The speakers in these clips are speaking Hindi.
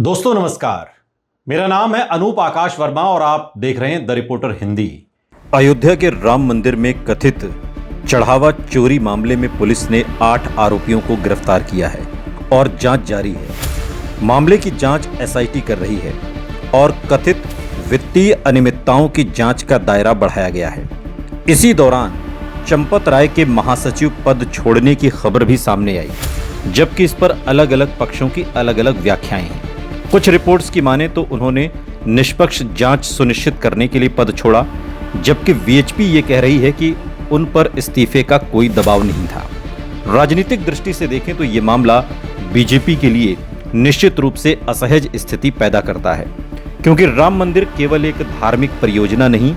दोस्तों नमस्कार, मेरा नाम है अनूप आकाश वर्मा और आप देख रहे हैं द रिपोर्टर हिंदी। अयोध्या के राम मंदिर में कथित चढ़ावा चोरी मामले में पुलिस ने 8 आरोपियों को गिरफ्तार किया है और जांच जारी है। मामले की जांच एसआईटी कर रही है और कथित वित्तीय अनियमितताओं की जांच का दायरा बढ़ाया गया है। इसी दौरान चंपत राय के महासचिव पद छोड़ने की खबर भी सामने आई, जबकि इस पर अलग अलग पक्षों की अलग अलग व्याख्याएं हैं। कुछ रिपोर्ट्स की माने तो उन्होंने निष्पक्ष जांच सुनिश्चित करने के लिए पद छोड़ा, जबकि वीएचपी ये कह रही है कि उन पर इस्तीफे का कोई दबाव नहीं था। राजनीतिक दृष्टि से देखें तो ये मामला बीजेपी के लिए निश्चित रूप से असहज स्थिति पैदा करता है, क्योंकि राम मंदिर केवल एक धार्मिक परियोजना नहीं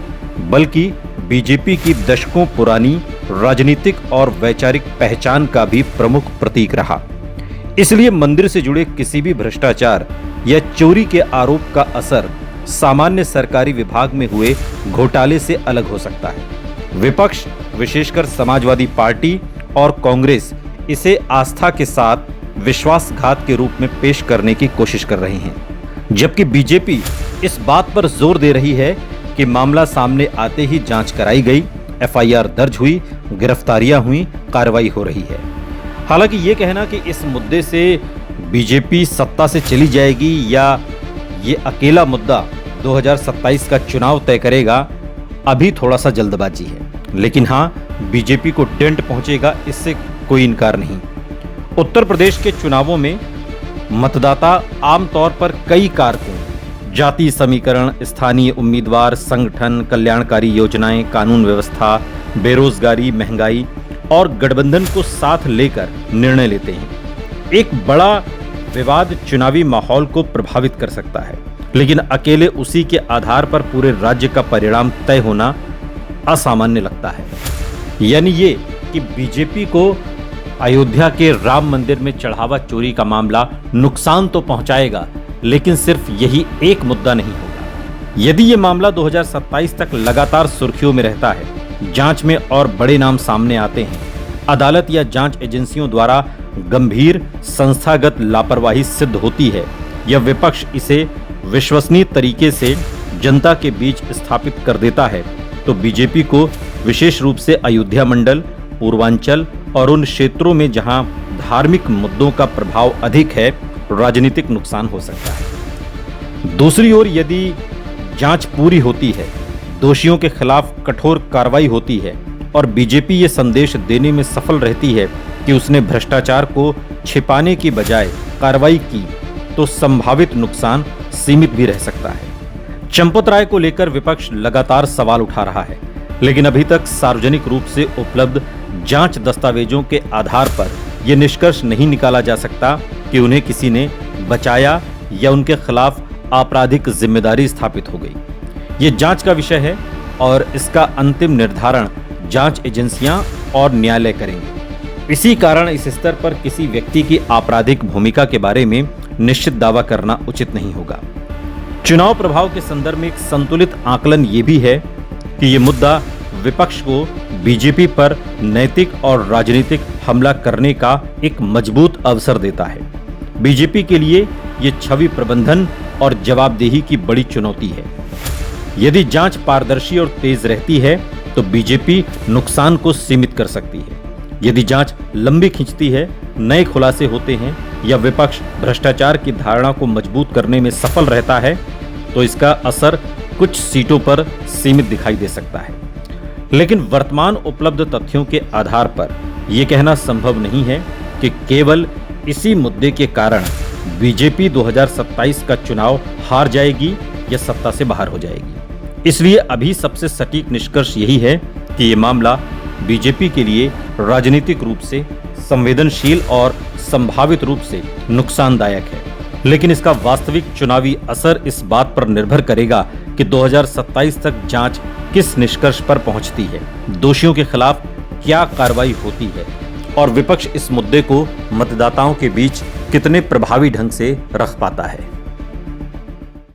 बल्कि बीजेपी की दशकों पुरानी राजनीतिक और वैचारिक पहचान का भी प्रमुख प्रतीक रहा। इसलिए मंदिर से जुड़े किसी भी भ्रष्टाचार या चोरी के आरोप का असर सामान्य सरकारी विभाग में हुए घोटाले से अलग हो सकता है। विपक्ष, विशेषकर समाजवादी पार्टी और कांग्रेस, इसे आस्था के साथ विश्वासघात के रूप में पेश करने की कोशिश कर रहे हैं, जबकि बीजेपी इस बात पर जोर दे रही है कि मामला सामने आते ही जांच कराई गई, एफआईआर दर्ज हुई, गिरफ्तारियां हुई, कार्रवाई हो रही है। हालांकि ये कहना कि इस मुद्दे से बीजेपी सत्ता से चली जाएगी या ये अकेला मुद्दा 2027 का चुनाव तय करेगा, अभी थोड़ा सा जल्दबाजी है। लेकिन हाँ, बीजेपी को डेंट पहुंचेगा, इससे कोई इनकार नहीं। उत्तर प्रदेश के चुनावों में मतदाता आमतौर पर कई कारकों, जाति समीकरण, स्थानीय उम्मीदवार, संगठन, कल्याणकारी योजनाएं, कानून व्यवस्था, बेरोजगारी, महंगाई और गठबंधन को साथ लेकर निर्णय लेते हैं। एक बड़ा विवाद चुनावी माहौल को प्रभावित कर सकता है, लेकिन अकेले उसी के आधार पर पूरे राज्य का परिणाम तय होना असामान्य लगता है। यानी ये कि बीजेपी को अयोध्या के राम मंदिर में चढ़ावा चोरी का मामला नुकसान तो पहुंचाएगा, लेकिन सिर्फ यही एक मुद्दा नहीं होगा। यदि ये मामला 2027 तक लगातार सुर्खियों में रहता है, जांच में और बड़े नाम सामने आते हैं, अदालत या जांच एजेंसियों द्वारा गंभीर संस्थागत लापरवाही सिद्ध होती है या विपक्ष इसे विश्वसनीय तरीके से जनता के बीच स्थापित कर देता है, तो बीजेपी को विशेष रूप से अयोध्या मंडल, पूर्वांचल और उन क्षेत्रों में जहां धार्मिक मुद्दों का प्रभाव अधिक है, राजनीतिक नुकसान हो सकता है। दूसरी ओर यदि जांच पूरी होती है, दोषियों के खिलाफ कठोर कार्रवाई होती है और बीजेपी ये संदेश देने में सफल रहती है कि उसने भ्रष्टाचार को छिपाने की बजाय कार्रवाई की, तो संभावित नुकसान सीमित भी रह सकता है। चंपत राय को लेकर विपक्ष लगातार सवाल उठा रहा है, लेकिन अभी तक सार्वजनिक रूप से उपलब्ध जांच दस्तावेजों के आधार पर यह निष्कर्ष नहीं निकाला जा सकता कि उन्हें किसी ने बचाया या उनके खिलाफ आपराधिक जिम्मेदारी स्थापित हो गई। ये जांच का विषय है और इसका अंतिम निर्धारण जांच एजेंसियां और न्यायालय करेंगे। इसी कारण इस स्तर पर किसी व्यक्ति की आपराधिक भूमिका के बारे में निश्चित दावा करना उचित नहीं होगा। चुनाव प्रभाव के संदर्भ में एक संतुलित आकलन ये भी है कि ये मुद्दा विपक्ष को बीजेपी पर नैतिक और राजनीतिक हमला करने का एक मजबूत अवसर देता है। बीजेपी के लिए ये छवि प्रबंधन और जवाबदेही की बड़ी चुनौती है। यदि जांच पारदर्शी और तेज रहती है तो बीजेपी नुकसान को सीमित कर सकती है। यदि जांच लंबी खिंचती है, नए खुलासे होते हैं या विपक्ष भ्रष्टाचार की धारणा को मजबूत करने में सफल रहता है, तो इसका असर कुछ सीटों पर सीमित दिखाई दे सकता है। लेकिन वर्तमान उपलब्ध तथ्यों के आधार पर यह कहना संभव नहीं है कि केवल इसी मुद्दे के कारण बीजेपी 2027 का चुनाव हार जाएगी या सत्ता से बाहर हो जाएगी। इसलिए अभी सबसे सटीक निष्कर्ष यही है कि ये मामला बीजेपी के लिए राजनीतिक रूप से संवेदनशील और संभावित रूप से नुकसानदायक है, लेकिन इसका वास्तविक चुनावी असर इस बात पर निर्भर करेगा कि 2027 तक जांच किस निष्कर्ष पर पहुंचती है, दोषियों के खिलाफ क्या कार्रवाई होती है और विपक्ष इस मुद्दे को मतदाताओं के बीच कितने प्रभावी ढंग से रख पाता है।